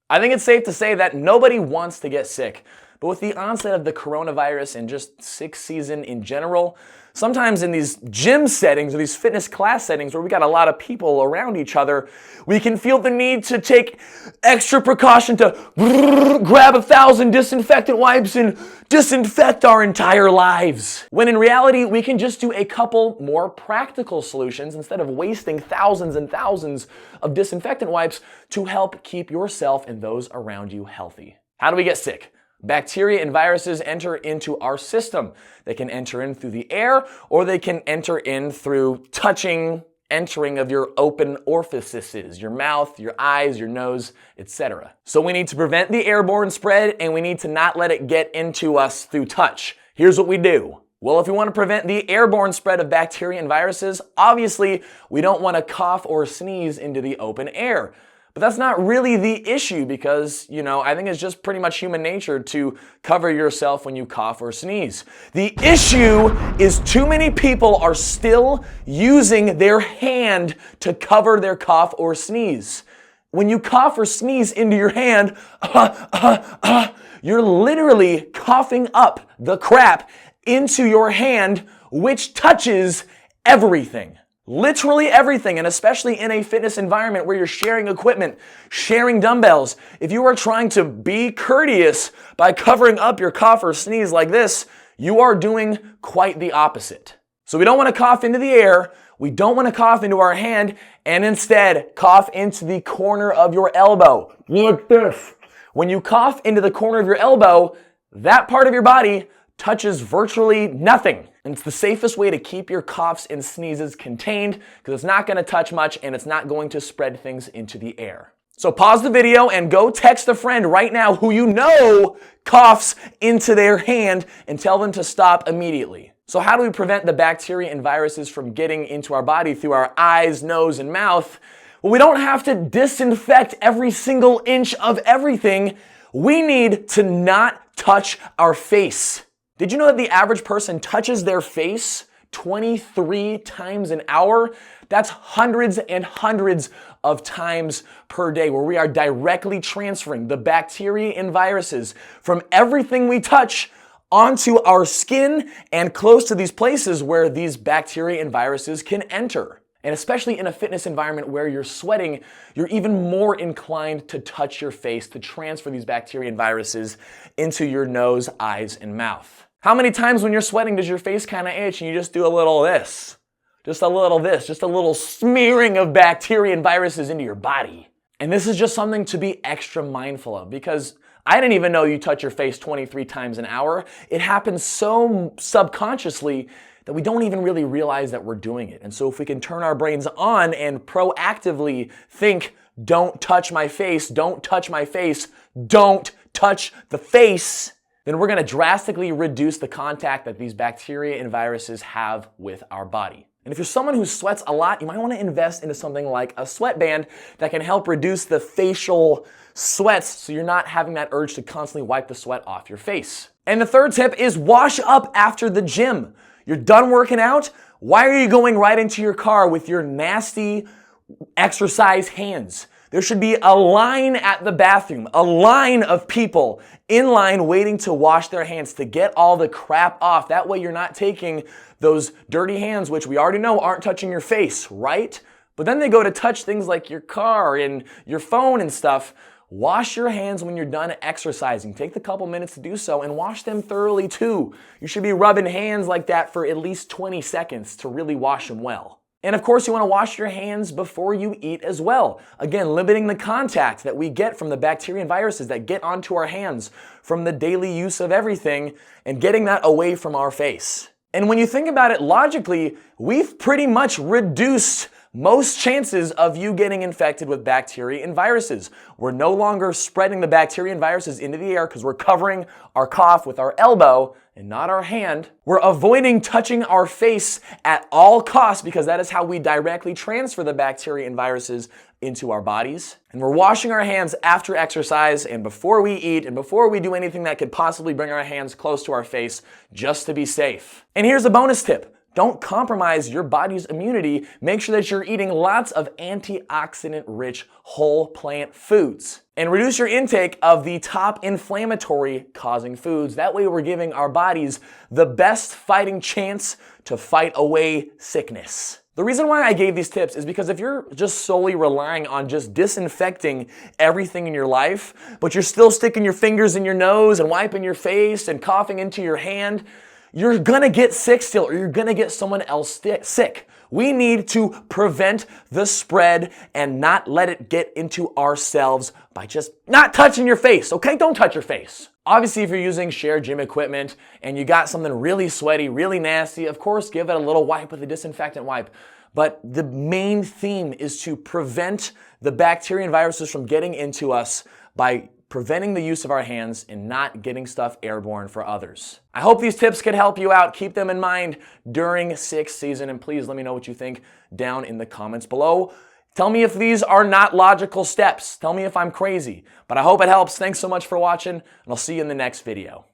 I think it's safe to say that nobody wants to get sick. But with the onset of the coronavirus and just sick season in general, sometimes in these gym settings or these fitness class settings where we got a lot of people around each other, we can feel the need to take extra precaution to grab 1,000 disinfectant wipes and disinfect our entire lives. When in reality, we can just do a couple more practical solutions instead of wasting thousands and thousands of disinfectant wipes to help keep yourself and those around you healthy. How do we get sick? Bacteria and viruses enter into our system. They can enter in through the air, or they can enter in through entering of your open orifices, your mouth, your eyes, your nose, etc. So we need to prevent the airborne spread, and we need to not let it get into us through touch. Here's what we do. Well, if we want to prevent the airborne spread of bacteria and viruses, obviously we don't want to cough or sneeze into the open air. But that's not really the issue because, I think it's just pretty much human nature to cover yourself when you cough or sneeze. The issue is too many people are still using their hand to cover their cough or sneeze. When you cough or sneeze into your hand, you're literally coughing up the crap into your hand, which touches everything. Literally everything, and especially in a fitness environment where you're sharing equipment, sharing dumbbells. If you are trying to be courteous by covering up your cough or sneeze like this, you are doing quite the opposite. So we don't want to cough into the air, we don't want to cough into our hand, and instead cough into the corner of your elbow, like this. When you cough into the corner of your elbow, that part of your body touches virtually nothing. And it's the safest way to keep your coughs and sneezes contained because it's not going to touch much and it's not going to spread things into the air. So pause the video and go text a friend right now who you know coughs into their hand and tell them to stop immediately. So how do we prevent the bacteria and viruses from getting into our body through our eyes, nose, and mouth? Well, we don't have to disinfect every single inch of everything. We need to not touch our face. Did you know that the average person touches their face 23 times an hour? That's hundreds and hundreds of times per day where we are directly transferring the bacteria and viruses from everything we touch onto our skin and close to these places where these bacteria and viruses can enter. And especially in a fitness environment where you're sweating, you're even more inclined to touch your face to transfer these bacteria and viruses into your nose, eyes, and mouth. How many times when you're sweating does your face kind of itch and you just do a little this? Just a little this, just a little smearing of bacteria and viruses into your body. And this is just something to be extra mindful of because I didn't even know you touch your face 23 times an hour. It happens so subconsciously that we don't even really realize that we're doing it. And so if we can turn our brains on and proactively think, don't touch my face, don't touch my face, don't touch the face, then we're going to drastically reduce the contact that these bacteria and viruses have with our body. And if you're someone who sweats a lot, you might want to invest into something like a sweatband that can help reduce the facial sweats so you're not having that urge to constantly wipe the sweat off your face. And the third tip is wash up after the gym. You're done working out? Why are you going right into your car with your nasty exercise hands? There should be a line at the bathroom, a line of people in line waiting to wash their hands to get all the crap off. That way you're not taking those dirty hands, which we already know aren't touching your face, right? But then they go to touch things like your car and your phone and stuff. Wash your hands when you're done exercising. Take the couple minutes to do so and wash them thoroughly too. You should be rubbing hands like that for at least 20 seconds to really wash them well. And of course, you want to wash your hands before you eat as well. Again, limiting the contact that we get from the bacteria and viruses that get onto our hands from the daily use of everything and getting that away from our face. And when you think about it logically, we've pretty much reduced most chances of you getting infected with bacteria and viruses. We're no longer spreading the bacteria and viruses into the air because we're covering our cough with our elbow and not our hand. We're avoiding touching our face at all costs because that is how we directly transfer the bacteria and viruses into our bodies. And we're washing our hands after exercise and before we eat and before we do anything that could possibly bring our hands close to our face just to be safe. And here's a bonus tip. Don't compromise your body's immunity. Make sure that you're eating lots of antioxidant-rich whole plant foods. And reduce your intake of the top inflammatory causing foods. That way we're giving our bodies the best fighting chance to fight away sickness. The reason why I gave these tips is because if you're just solely relying on just disinfecting everything in your life, but you're still sticking your fingers in your nose and wiping your face and coughing into your hand, you're gonna get sick still, or you're gonna get someone else sick. We need to prevent the spread and not let it get into ourselves by just not touching your face, okay? Don't touch your face. Obviously, if you're using shared gym equipment and you got something really sweaty, really nasty, of course, give it a little wipe with a disinfectant wipe. But the main theme is to prevent the bacteria and viruses from getting into us by preventing the use of our hands and not getting stuff airborne for others. I hope these tips could help you out. Keep them in mind during sixth season, and please let me know what you think down in the comments below. Tell me if these are not logical steps. Tell me if I'm crazy. But I hope it helps. Thanks so much for watching, and I'll see you in the next video.